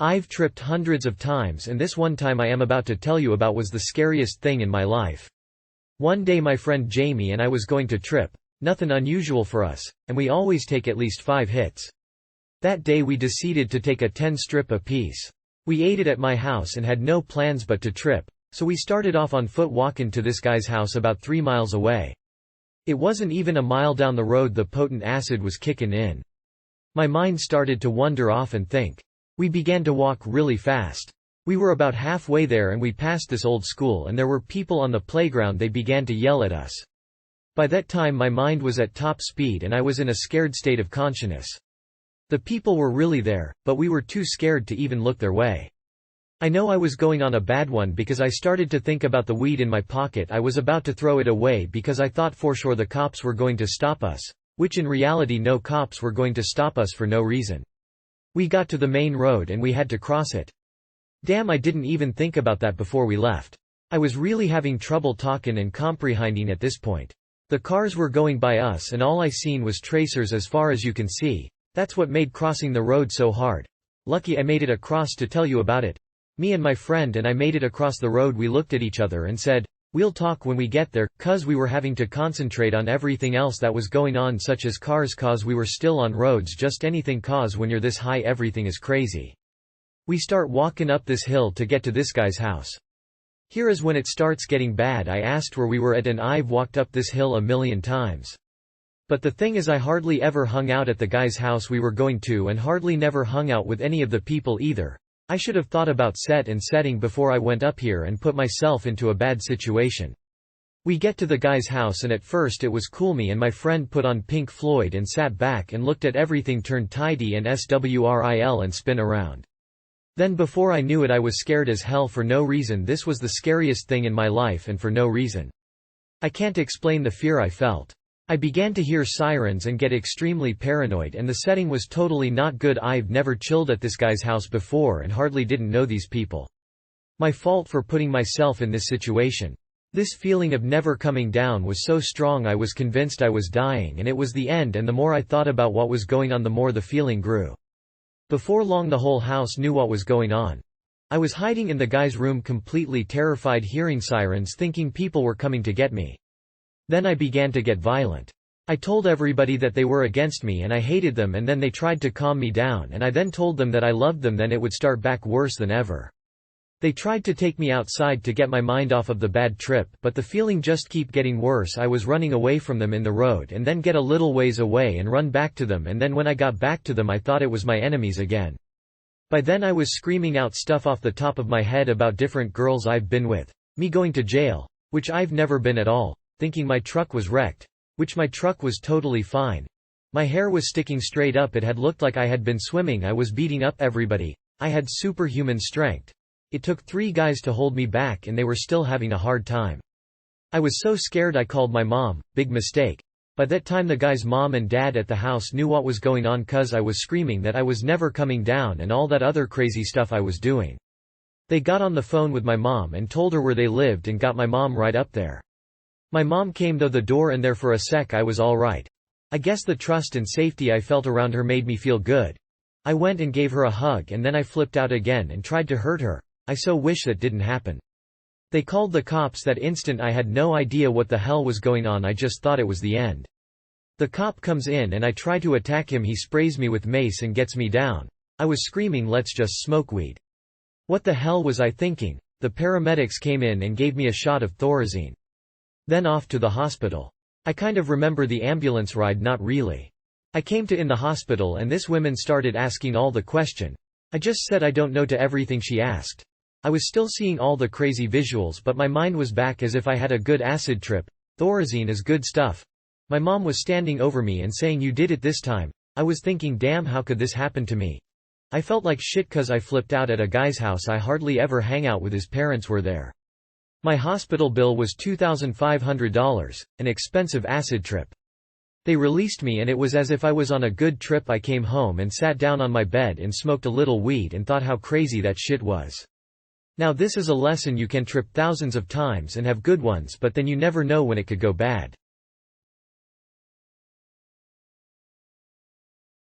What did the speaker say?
I've tripped hundreds of times, and this one time I am about to tell you about was the scariest thing in my life. One day my friend Jamie and I was going to trip. Nothing unusual for us, and we always take at least 5 hits. That day we decided to take a 10 strip apiece. We ate it at my house and had no plans but to trip, so we started off on foot walking to this guy's house about 3 miles away. It wasn't even a mile down the road the potent acid was kicking in. My mind started to wander off and think. We began to walk really fast. We were about halfway there and we passed this old school and there were people on the playground. They began to yell at us. By that time my mind was at top speed and I was in a scared state of consciousness. The people were really there, but we were too scared to even look their way. I know I was going on a bad one because I started to think about the weed in my pocket. I was about to throw it away because I thought for sure the cops were going to stop us, which in reality no cops were going to stop us for no reason. We got to the main road and we had to cross it. Damn, I didn't even think about that before we left. I was really having trouble talking and comprehending at this point. The cars were going by us and all I seen was tracers as far as you can see. That's what made crossing the road so hard. Lucky I made it across to tell you about it. Me and my friend and I made it across the road. We looked at each other and said, "We'll talk when we get there," cause we were having to concentrate on everything else that was going on, such as cars, cause we were still on roads, just anything, cause when you're this high everything is crazy. We start walking up this hill to get to this guy's house. Here is when it starts getting bad. I asked where we were at and I've walked up this hill a million times. But the thing is I hardly ever hung out at the guy's house we were going to and hardly never hung out with any of the people either. I should have thought about set and setting before I went up here and put myself into a bad situation. We get to the guy's house and at first it was cool. Me and my friend put on Pink Floyd and sat back and looked at everything turn tidy and swirl and spin around. Then before I knew it I was scared as hell for no reason. This was the scariest thing in my life and for no reason. I can't explain the fear I felt. I began to hear sirens and get extremely paranoid and the setting was totally not good. I've never chilled at this guy's house before and hardly didn't know these people. My fault for putting myself in this situation. This feeling of never coming down was so strong I was convinced I was dying and it was the end, and the more I thought about what was going on the more the feeling grew. Before long the whole house knew what was going on. I was hiding in the guy's room completely terrified, hearing sirens, thinking people were coming to get me. Then I began to get violent. I told everybody that they were against me and I hated them, and then they tried to calm me down and I then told them that I loved them. Then it would start back worse than ever. They tried to take me outside to get my mind off of the bad trip, but the feeling just keep getting worse. I was running away from them in the road and then get a little ways away and run back to them, and then when I got back to them I thought it was my enemies again. By then I was screaming out stuff off the top of my head about different girls I've been with, me going to jail, which I've never been at all, thinking my truck was wrecked, which my truck was totally fine. My hair was sticking straight up, it had looked like I had been swimming. I was beating up everybody. I had superhuman strength. It took 3 guys to hold me back and they were still having a hard time. I was so scared I called my mom. Big mistake. By that time the guy's mom and dad at the house knew what was going on, cause I was screaming that I was never coming down and all that other crazy stuff I was doing. They got on the phone with my mom and told her where they lived and got my mom right up there. My mom came though the door, and there for a sec I was alright. I guess the trust and safety I felt around her made me feel good. I went and gave her a hug and then I flipped out again and tried to hurt her. I so wish that didn't happen. They called the cops that instant. I had no idea what the hell was going on, I just thought it was the end. The cop comes in and I try to attack him. He sprays me with mace and gets me down. I was screaming, "Let's just smoke weed." What the hell was I thinking? The paramedics came in and gave me a shot of Thorazine. Then off to the hospital. I kind of remember the ambulance ride, not really. I came to in the hospital and this woman started asking all the question. I just said I don't know to everything she asked. I was still seeing all the crazy visuals, but my mind was back as if I had a good acid trip. Thorazine is good stuff. My mom was standing over me and saying, "You did it this time." I was thinking, damn, how could this happen to me? I felt like shit cause I flipped out at a guy's house I hardly ever hang out with. His parents were there. My hospital bill was $2,500, an expensive acid trip. They released me and it was as if I was on a good trip. I came home and sat down on my bed and smoked a little weed and thought how crazy that shit was. Now this is a lesson: you can trip thousands of times and have good ones, but then you never know when it could go bad.